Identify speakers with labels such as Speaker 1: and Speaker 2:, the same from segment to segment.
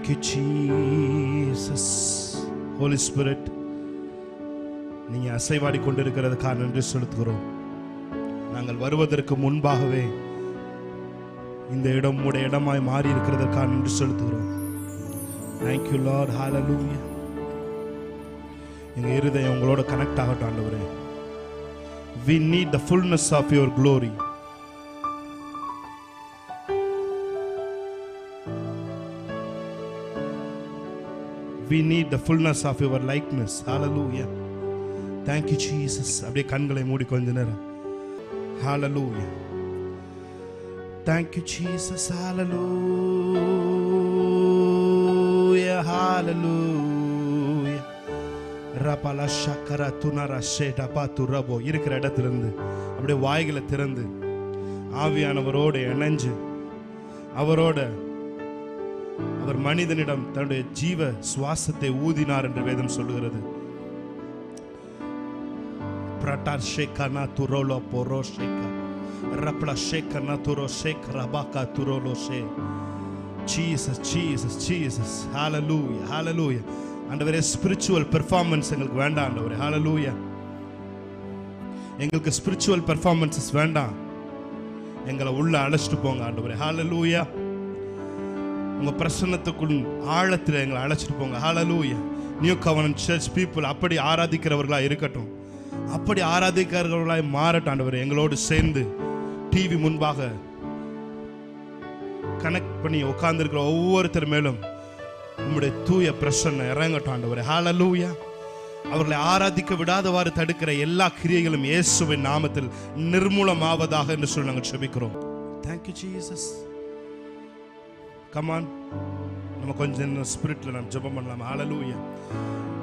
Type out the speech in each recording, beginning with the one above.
Speaker 1: Thank you Jesus. Holy Spirit, நீங்க அசைவாடி கொண்டிருக்கிறதுக்காக நன்றி செலுத்துகிறோம். நாங்கள் வருவதற்கு முன்பாகவே இந்த இடம் உம்முடைய இடமாய் மாறி இருக்கிறதற்காக நன்றி செலுத்துகிறோம். Thank you Lord. Hallelujah. எங்க இருதயம் உங்களோட கனெக்ட் ஆகட்டும் ஆண்டவரே. We need the fullness of your glory. We need the fullness of your likeness. Hallelujah. Thank you Jesus. அப்படியே கண்களை மூடி கொஞ்ச நேரம். Hallelujah. Thank you Jesus. Hallelujah. Hallelujah. Rapala shakara tunara sheda patu rabo. இருக்கிற இடத்திலிருந்து அப்படியே வாய்களை திறந்து ஆவியானவரோடு இணைஞ்சு அவர் மனிதனிடம் தன்னுடைய ஜீவ சுவாசத்தை ஊதினார் என்று வேதம் சொல்லுகிறது. பிரட்டார் ஷேகனா துரோலோ போரோ ஷேகா ரப்ளா ஷேகனா துரோ ஷேக் ரபாகா துரோலோ ஷே. Jesus Jesus Jesus. Hallelujah hallelujah. ஆண்டவரே, ஸ்பிரிச்சுவல் பெர்ஃபார்மன்ஸ் எங்களுக்கு வேண்டாம் ஆண்டவரே. ஹalleluya. எங்களுக்கு ஸ்பிரிச்சுவல் பெர்ஃபார்மன்ஸஸ் வேண்டாம். எங்களை உள்ள அழைச்சிட்டு போங்க ஆண்டவரே. ஹalleluya. உங்க பிரசன்னத்துக்குள் ஆழத்தில் எங்களை அழைச்சிட்டு போங்க. ஹalleluya. நியூ கவர்னன்ட் சர்ச் பீப்புள் அப்படி ஆராதிக்கிறவர்களா இருக்கட்டும், அப்படி ஆராதிக்கிறவர்களாய் மாறட்டும் ஆண்டவரே. எங்களோடு சேர்ந்து டிவி முன்பாக கனெக்ட் பண்ணி உட்கார்ந்துருக்கிற ஒவ்வொருத்தர் மேலும் உம்முடைய தூய பிரசன்னம் இறங்கட்டும் ஆண்டவரே. ஹalleluya. அவர்களை ஆராதிக்க விடாதவாறு தடுக்கிற எல்லா கிரியைகளும் இயேசுவின் நாமத்தில் நிர்மூலமாவதாக என்று சொல்லி நாங்கள் ஜெபிக்கிறோம். Thank you Jesus. Come on. நம்ம கொஞ்ச நேரம் ஸ்பிரிட்ல நம்ம ஜெபம் பண்ணலாம். ஹalleluya.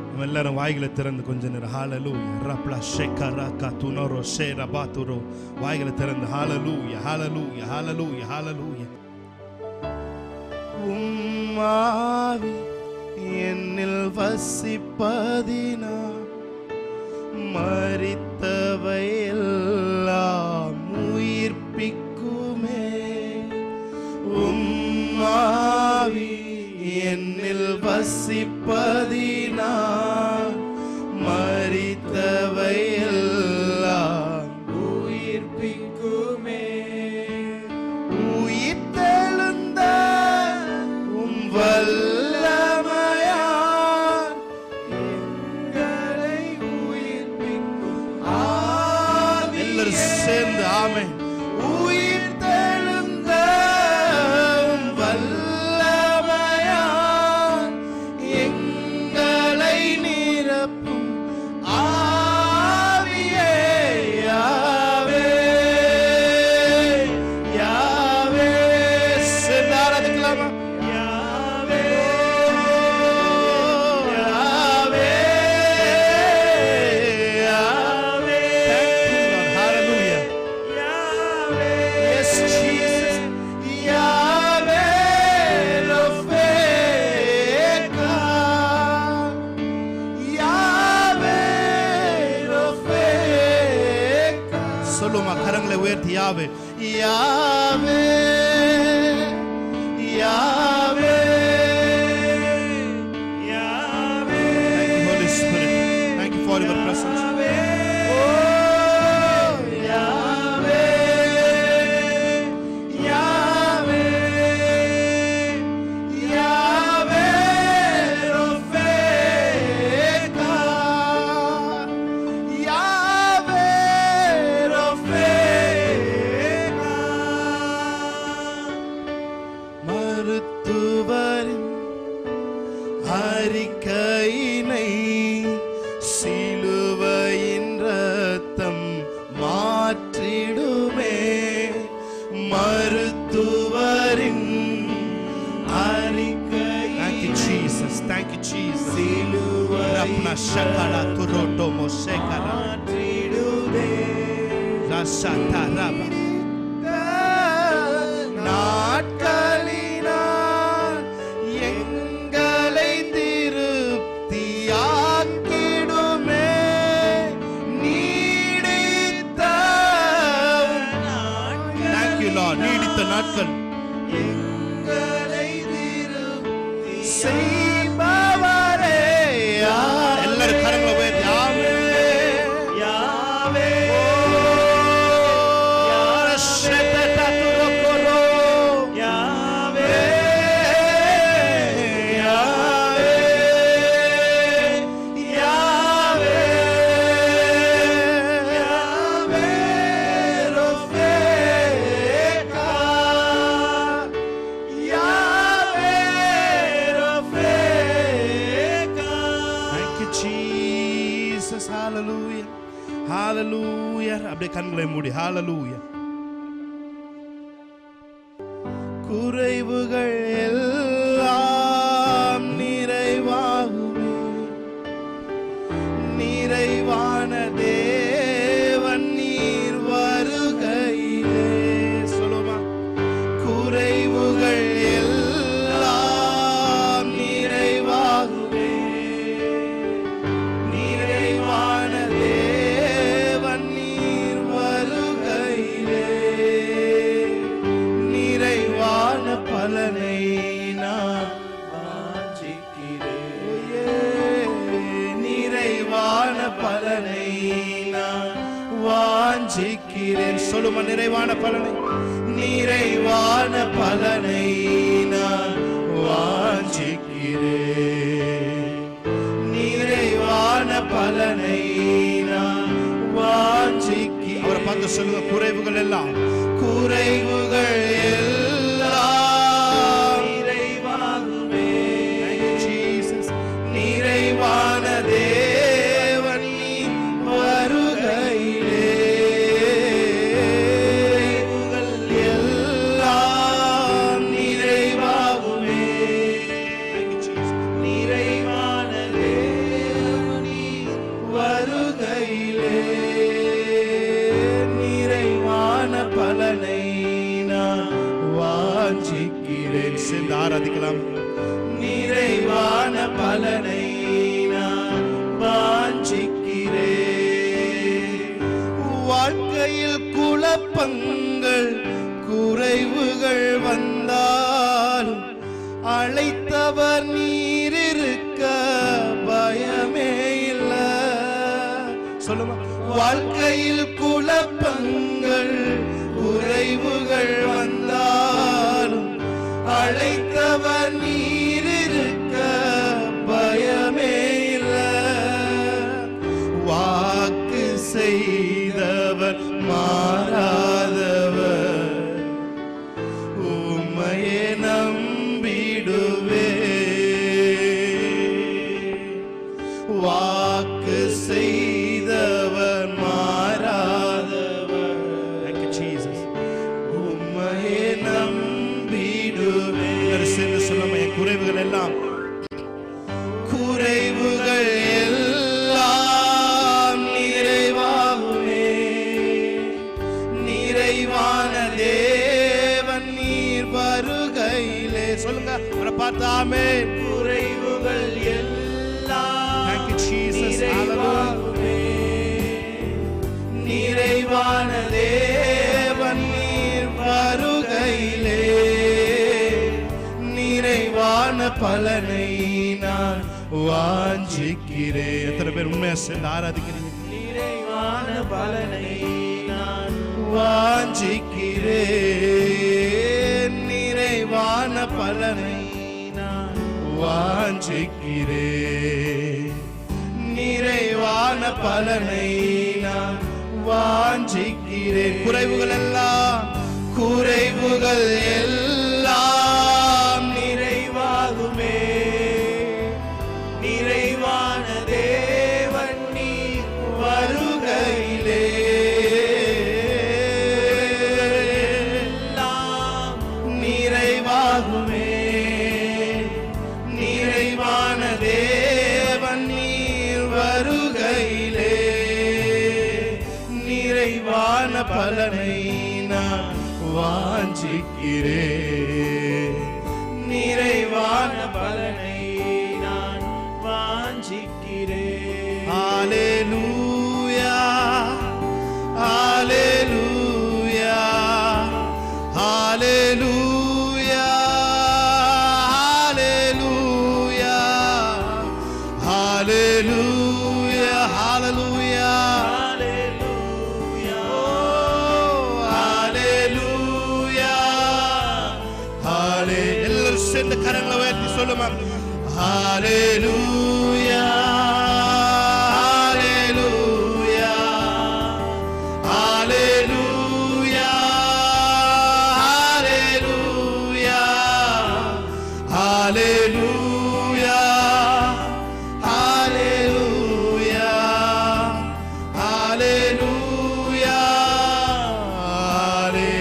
Speaker 1: நம்ம எல்லாரும் வாய்களை திறந்து கொஞ்ச நேரம் ஹalleluya ரப்லா ஷேகரா கதுனரோ ஷேரபாதுரோ வாய்களை திறந்து ஹalleluya ஹalleluya ஹalleluya ஹalleluya. உம்மாவி என்னில் வசிப்பதினா மரித்தவை எல்லாம் உயிர்ப்பிக்குமே. உம்மாவி என்னில் வசிப்பதினா மரித்தவை எல்லாம் உயிர்ப்பிக்குமே. உயிர்த்தெழுந்த உம் வல்லமையால் எங்களை உயிர்ப்பிக்கும் ஆவி. எல்லாரும் சேர்ந்து ஆமென். கரங்களை உயர்த்தி யாவே யாவே யாவே யாவே. Thank you Holy Spirit. Thank you for your presence. அறிக்கையினை சிலுவையின் ரத்தம் மாற்றிடுமே. மருத்துவரின் அறிக்கை. Thank you Jesus. Thank you Jesus. சிலுவையின் ஷகலா துரோட்டோ மோசேகலா மாற்றிடுமே. ரசதரபா நாட்களினால் எங்களை திருப்தியாக்கிடுமே. நீடித்த Thank you Lord. நீடித்த நாட்கள் எங்களை திருப்தி செய்பவரே. எல்லாரும் கரங்களை உயர்த்தி யாவே யாவே ஹalleluya. அப்படியே கண்களை மூடி ஹalleluya. குறைவுகள் எல்லாம் நிறைவாகுமே, நிறைவான தேவன் நீர் வருகையிலே. சொல்லுமா, குறைவுகள் எல்லாம் நிறைவாகுமே, நிறைவான தேவன் நீர் வருகையிலே. நிறைவான பலனை நான் வாஞ்சிக்கிறேன், நிறைவான பலனை நான் வாஞ்சிக்கிறேன். சொல்லுமா, நிறைவான பலனை, நிறைவான பலனை நான் வாஞ்சிக்கிறேன், நிறைவான பலனை நான் வாஞ்சிக்கிறேன். அவரை பார்த்து சொல்லுங்க, குறைவுகள் எல்லாம், குறைவுகள் எல்லாம் நிறைவாகுமே. ஜீசஸ், நிறைவான தேவன் நீர் வருகையிலே. குறைவுகள் எல்லாம் நிறைவாகுமே, நிறைவான தேவன் நீர் வருகையிலே. நிறைவான பலனை நான் வாஞ்சிக்கிறேன். சேர்ந்து ஆராதிக்கலாம். நிறைவான பலனை நான் வாஞ்சிக்கிறேன். வாழ்க்கையில் குழப்பங்கள் குறைவுகள் வந்தாலும் அழைத்தவர் நீர் இருக்க பயமே இல்லை. சொல்லுமா, வாழ்க்கையில் குழப்பங்கள் குறைவுகள் வந்தாலும் அழைத்தவர் நீர் இருக்க பயமே இல்லை. வாக்கு செய்தவர் மாறாதவர், உம்மையே நம்பிடுவே. வாக்கு செய்தவர் மாறாதவர், உம்மையே நம்பிடுவே. சேர்ந்து சொல்லுமா, என் குறைவுகள் எல்லாம், குறைவுகள் எல்லாம் நிறைவாகுமே, நிறைவான தேவன் நீர் வருகையிலே. சொல்லுங்க, அவரை பார்த்தாமே. குறைவுகள் எல்லாம் நிறைவாகுமே, நிறைவான தேவன் நீர் வருகையிலே. நிறைவான பலனை நான் வாஞ்சிக்கிறேன். எத்தனை பேர் உண்மையா சேர்ந்து ஆராதிக்கிறீங்க? நிறைவான பலனை நான் வாஞ்சிக்கிறேன், நிறைவான பலனை நான் வாஞ்சிக்கிறேன், நிறைவான பலனை நான் வாஞ்சிக்கிறேன். குறைவுகள் எல்லாம், குறைவுகள் எல்லாம் நிறைவாகுமே, நிறைவான தேவன் நீர் வருகையிலே. எல்லாம் நிறைவாகுமே, நிறைவான தேவன் நீர் வருகையிலே. நிறைவான பலனை நான் வாஞ்சிக்கிறேன், நிறைவான பலனை நான் வாஞ்சிக்கிறேன். ஹalleluya, ஹalleluya, ஹalleluya, ஹalleluya. சொல்லுமா? ஹalleluya ஹalleluya ஹalleluya ஹalleluya ஹalleluya ஹalleluya ஹalleluya ஹalleluya.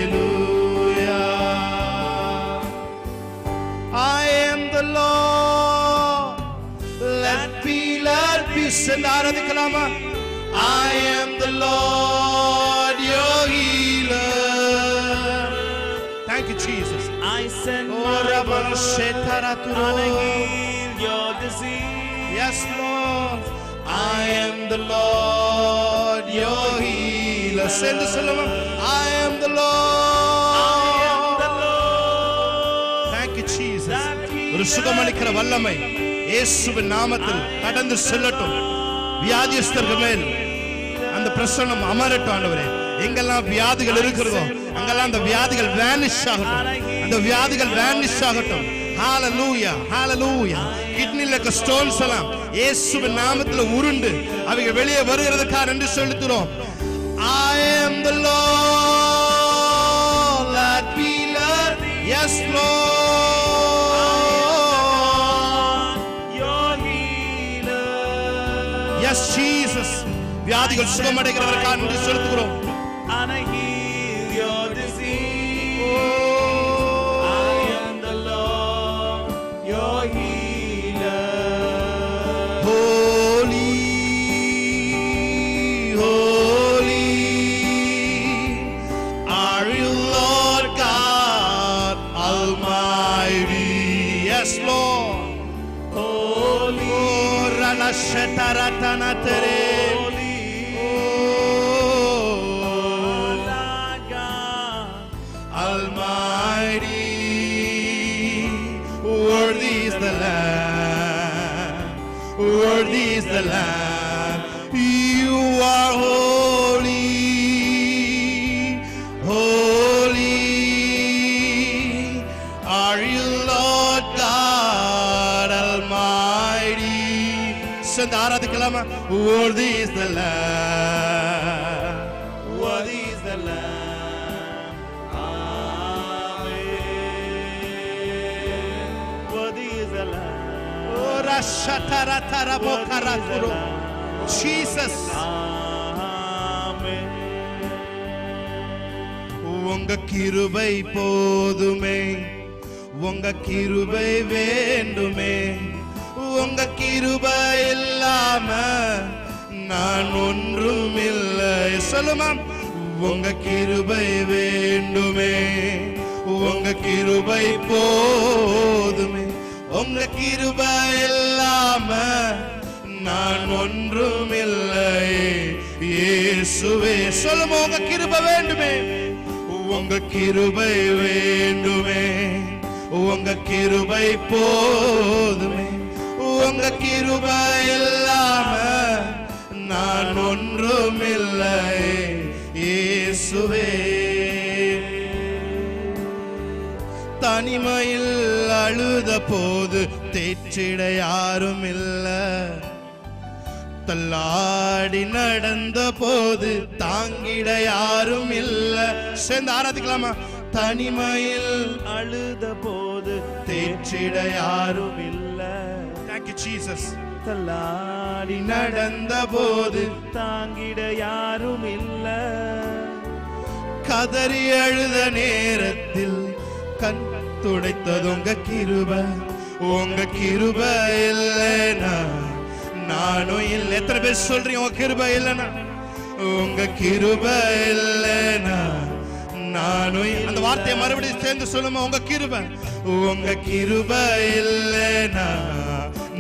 Speaker 1: I am the Lord, let be சென்று ஆராதிக்கலாமா? I am the Lord your healer. Thank you Jesus.
Speaker 2: I send my word and heal your disease.
Speaker 1: Yes Lord, I am the Lord your healer. சென்று சொல்லுமா? I am the Lord. Thank you Jesus. ஒரு சுகமளிக்கிற வல்லமை இயேசுவின் நாமத்தில் கடந்து செல்லட்டும். வியாதியஸ்தர்கள் மேல் அந்த பிரசன்னம் அமரட்டும் ஆண்டவரே. எங்கெல்லாம் வியாதிகள் இருக்கிறதோ அங்கெல்லாம் அந்த வியாதிகள் வேனிஷ் ஆகட்டும். அந்த வியாதிகள் வேனிஷ் ஆகட்டும். ஹalleluya ஹalleluya. கிட்னில இருக்க ஸ்டோன்ஸ் எல்லாம் இயேசுவின் நாமத்தில் உருண்டு அவைகள் வெளியே வருகிறதுக்காக நன்றி செலுத்துறோம். I am the Lord, let me learn. Yes Lord. Yes Jesus. வியாதிகள் சுகமடைகிறதற்காக நன்றி செலுத்துகிறோம்.
Speaker 2: And I heal your disease. I am the Lord your healer.
Speaker 1: Holy, holy are you Lord God Almighty. Yes Lord.
Speaker 2: Holy,
Speaker 1: Rana shetaratana tere. Worthy is the Lamb, worthy is the Lamb. You are holy, holy are you Lord God Almighty. சென்று ஆராதிக்கலாமா? Worthy is the Lamb, worthy is the Lamb. Jesus. உங்க கிருபை போதுமே, உங்க கிருபை வேண்டுமே, உங்க கிருபை இல்லாம நான் ஒன்றும் இல்லை. சொல்லுமா? உங்க கிருபை வேண்டுமே, உங்க கிருபை போதுமே, உங்க கிருபை இல்லாம நான் ஒன்றும் இல்லை இயேசுவே. சொல்லுமா? உங்க கிருபை வேண்டுமே, உங்க கிருபை வேண்டுமே, உங்க கிருபை போதுமே, உங்க கிருபை இல்லாம நான் ஒன்றும் இல்லை இயேசுவே. தனிமையில் அழுத போது தேற்றிட யாரும் இல்ல, தள்ளாடி நடந்த போது தாங்கிட யாரும் இல்ல. சேர்ந்து ஆராதிக்கலாமா? தனிமையில்
Speaker 2: அழுத போது
Speaker 1: தேற்றிட யாரும்
Speaker 2: இல்ல.
Speaker 1: Thank you Jesus.
Speaker 2: தள்ளாடி
Speaker 1: நடந்த போது
Speaker 2: தாங்கிட யாரும் இல்ல.
Speaker 1: கதறி அழுத நேரத்தில் கண் துடைத்தது உங்க கிருபை. உங்க கிருபை இல்லைனா நானும் இல்லை. எத்தனை பேர் சொல்றீங்க உங்க கிருபை இல்லைனா? உங்க கிருபை இல்லைனா நானும். அந்த வார்த்தையை மறுபடியும் சேர்ந்து சொல்லுமா? உங்க கிருபை, உங்க கிருபை இல்லைனா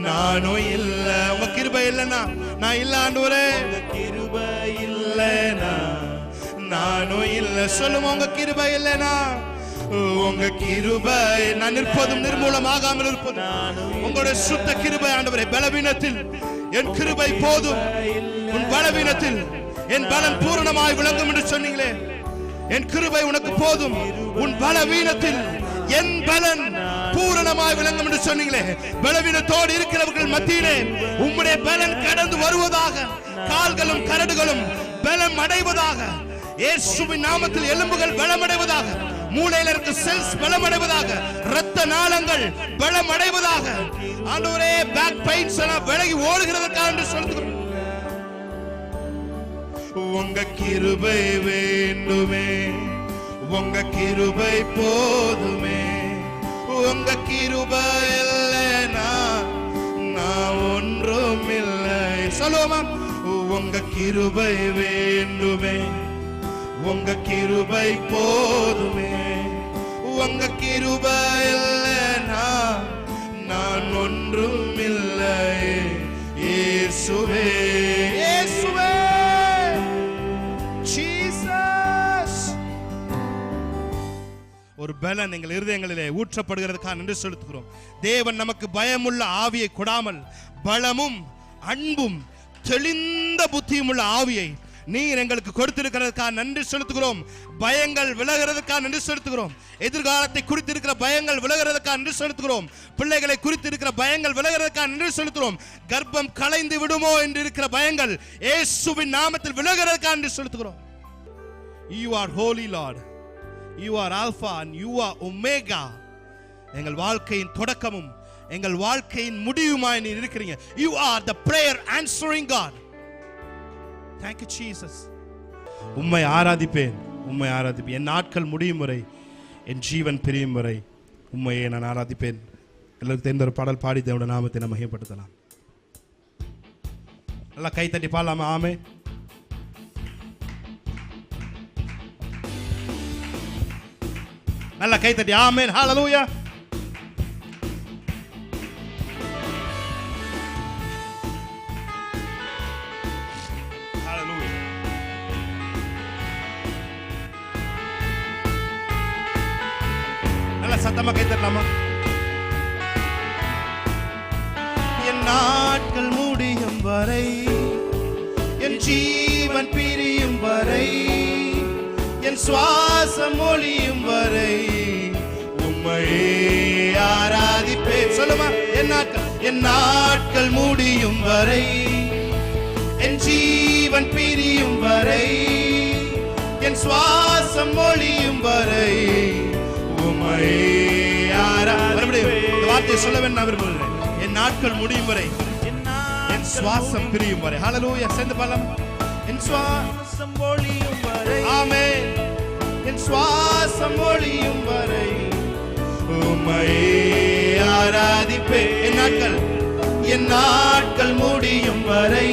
Speaker 1: நானும் இல்லை. உங்க கிருபை இல்லைனா நான் இல்ல ஆண்டவரே.
Speaker 2: உங்க கிருபை
Speaker 1: இல்லைனா நானும் இல்லை. சொல்லுமா? உங்க கிருபை இல்லைனா உங்க கிருபை நான் நிற்பதும் நிர்மூலமாகாமல் இருப்பதும் உங்களுடைய சுத்த கிருபை ஆண்டவரே. பலவீனத்தில் என் கிருபை போதும், உன் பலவீனத்தில் என் பலன் பூரணமாய் விளங்கும் என்று சொன்னீங்களே. என் கிருபை உனக்கு போதும், உன் பலவீனத்தில் என் பலன் பூரணமாய் விளங்கும் என்று சொன்னீங்களே. பலவீனத்தோடு இருக்கிறவர்கள் மத்தியிலே உம்முடைய பலன் கடந்து வருவதாக. கால்களும் கரடுகளும் பலம் அடைவதாக. இயேசுவின் நாமத்தில் எலும்புகள் பலம் அடைவதாக. மூளையில இருக்க செல்ஸ் பலம் அடைவதாக. இரத்த நாளங்கள் பலம் அடைவதாக. ஆண்டவரே, பேக் பெயின்ஸ் எல்லாம் விலகி ஓடுகிறதற்காக என்று சொல்லுகிறோம். உங்க கிருபை வேண்டுமே, உங்க கிருபை போதுமே. உங்க கிருபை இல்லைனா நான் ஒன்றும் இல்லை. சொல்லுவோமா? உங்க கிருபை வேண்டுமே, உங்க கிருபை போதுமே. உங்க கிருபை இல்லைனா நான் ஒன்றும் இல்லை. இயேசுவே, இயேசுவே, ஜீசஸ். ஒரு பலன் எங்கள் இருதயங்களிலே ஊற்றப்படுகிறதுக்காக நன்றி செலுத்துகிறோம். தேவன் நமக்கு பயமுள்ள ஆவியை கொடாமல் பலமும் அன்பும் தெளிந்த புத்தியும் உள்ள ஆவியை நீர் எங்களுக்கு கொடுத்திருக்கிறதுக்காக நன்றி செலுத்துகிறோம். பயங்கள் விலகிறதுக்காக நன்றி செலுத்துகிறோம். எதிர்காலத்தை குறித்திருக்கிற பயங்கள் விலகிறதுக்காக நன்றி செலுத்துகிறோம். பிள்ளைகளை குறித்திருக்கிற பயங்கள் விலகிறதுக்காக நன்றி செலுத்துகிறோம். கர்ப்பம் கலைந்து விடுமோ என்று இருக்கிற பயங்கள் இயேசுவின் நாமத்தில் விலகிறதுக்காக நன்றி செலுத்துகிறோம். You are holy Lord. You are Alpha and you are Omega. எங்கள் வாழ்க்கையின் தொடக்கமும் எங்கள் வாழ்க்கையின் முடிவுமாய் நீர் இருக்கிறீங்க. You are the prayer answering God. Thank you Jesus. உம்மை ஆராதிப்பேன், உம்மை ஆராதிப்பேன். என் நாட்கள் முடியும் வரை, என் ஜீவன் பிரியும் வரை உம்மையே நான் ஆராதிப்பேன். எல்லாருக்கும் தெரிந்த ஒரு பாடல் பாடி தேவனுடைய நாமத்தை நாம் மகிமைப்படுத்தலாம். நல்லா கை தட்டி பாடலாமா? ஆமே. நல்லா கை தட்டி ஆமென். ஹalleluya. சத்தமா கை தட்டலாமா? என் நாட்கள் முடியும் வரை, என் ஜீவன் பிரியும் வரை, என் சுவாசம் ஒளியும் வரை உம்மையே ஆராதிப்பேன். சொல்லுமா? என் நாட்கள் முடியும் வரை, என் ஜீவன் பிரியும் வரை, என் சுவாசம் ஒளியும் வரை சொல்ல விரும்புகிறேன். என் நாட்கள் முடியும் வரை, என் சுவாசம் பிரியும் வரை. ஹalleluya. சேர்ந்து பாடலாம். என் சுவாசம் ஒளியும் வரை, ஆமென். என் சுவாசம் ஒளியும் வரை உம்மையே ஆராதிப்பேன். என் நாட்கள் முடியும் வரை,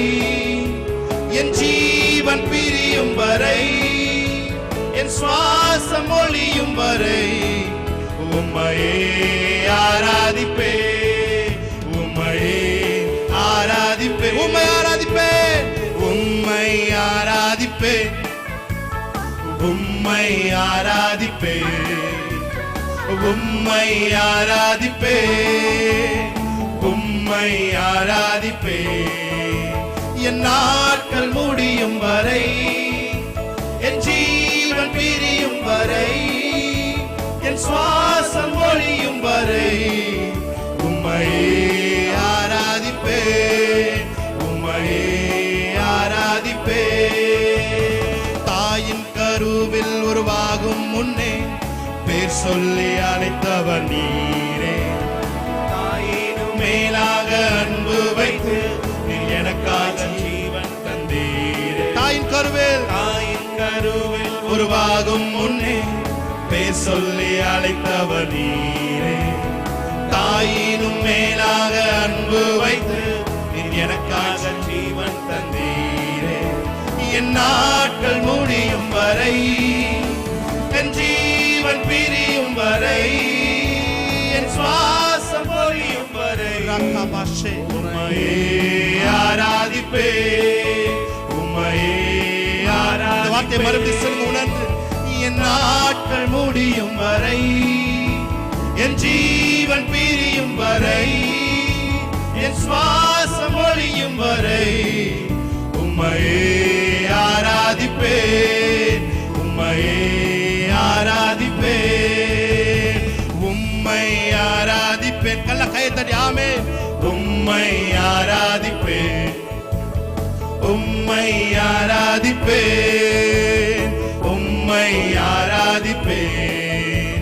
Speaker 1: என் ஜீவன் பிரியும் வரை, என் சுவாசம் ஒளியும் வரை உம்மையே ஆராதிப்பேன். உம்மையே ஆராதிப்பேன். உம்மை ஆராதிப்பேன். உம்மை ஆராதிப்பேன். உம்மை ஆராதிப்பேன். உம்மை ஆராதிப்பேன். உம்மை ஆராதிப்பேன். என் நாட்கள் முடியும் வரை, என் ஜீவன் பிரியும் வரை, என் சுவாசம் ஒளியும் வரை உம்மையே ஆராதிப்பேன். உம்மையே ஆராதிப்பேன். தாயின் கருவில் உருவாகும் முன்னே பேர் சொல்லி அழைத்தவர் நீரே. தாயினும் மேலாக அன்பு வைத்து நீர் எனக்காக ஜீவன் தந்தீரே. தாயின் கருவில் உருவாகும் முன்னே பேர் சொல்லி அழைத்தவர் நீரே. தாயினும் மேலாக அன்பு வைத்து நீர் எனக்காக ஜீவன் தந்தீரே. என் நாட்கள் முடியும் வரை, என் ஜீவன் பிரியும் வரை, என் சுவாசம் ஒளியும் வரை உம்மையே ஆராதிப்பேன். உம்மையே ஆராதிப்பேன். வார்த்தை மறுபடியும் சொல்லுங்க உணர்ந்து. என் நாட்கள் முடியும் வரை, என் ஜீவன் பிரியும் வரை, என் சுவாசம் ஒளியும் வரை உம்மையே ஆராதிப்பேன். உம்மையே ஆராதிப்பேன். உம்மை ஆராதிப்பேன், உம்மை ஆராதிப்பேன், உம்மை ஆராதிப்பேன்.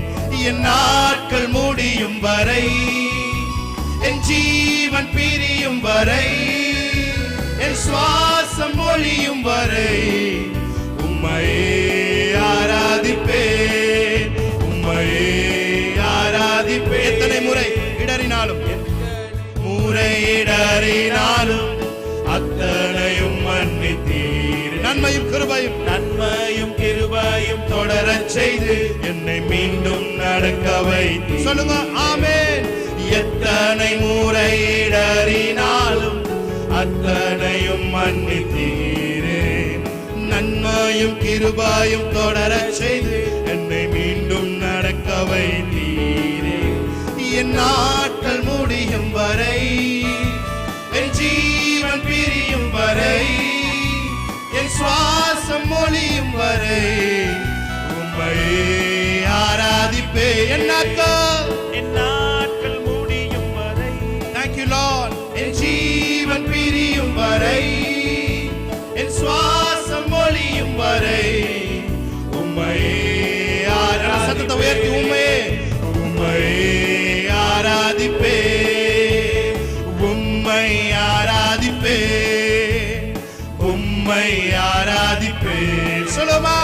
Speaker 1: என் நாட்கள் முடியும் வரை, என் ஜீவன் பிரியும் வரை, என் சுவாசம் ஒழியும் வரை உம்மையே ஆராதிப்பேன், உம்மையே ஆராதிப்பேன். எத்தனை முறை இடறினாலும், முறையிடறினாலும் அத்தனையும் மன்னித்தீர். நன்மையும் கிருபையும், நன்மையும் கிருபையும் தொடரச் செய்து என்னை மீண்டும் நடக்க வைத்தீர். சொல்லுங்க ஆமென். எத்தனை முறையிடறினாலும் அத்தனையும் மன்னித்தீரே. நன்மையும் கிருபையும் தொடரச் செய்து என்னை மீண்டும் நடக்க வைத்தீரே. என் நாட்கள் முடியும் வரை, என் ஜீவன் பிரியும் வரை, என் சுவாசம் ஒழியும் வரை உம்மையே ஆராதிப்பேன். என் நாட்கள் முடியும் வரை, thank you Lord, என் ஜீவன் பிரியும் வரை, என் சுவாசம் ஒழியும் வரை உம்மையே ஆராதிப்பேன். சத்தத்தை உயர்த்தி உம்மையே, உம்மையே ஆராதிப்பேன், உம்மை ஆராதிப்பேன், உம்மை ஆராதிப்பேன். சொல்லுமா,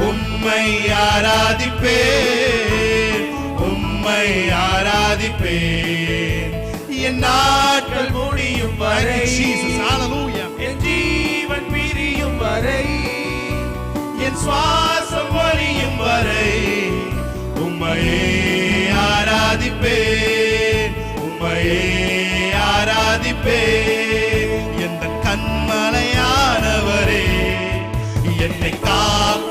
Speaker 1: உம்மை ஆராதிப்பேன், உம்மை ஆராதிப்பேன். என் நாட்கள் முடியும் வரை, என் ஜீவன் பிரியும் வரை, என் சுவாசம் ஒழியும் வரை உம்மையே ஆராதிப்பேன், உம்மையே ஆராதிப்பேன். என் கண்மலையானவரே, என்னை காக்க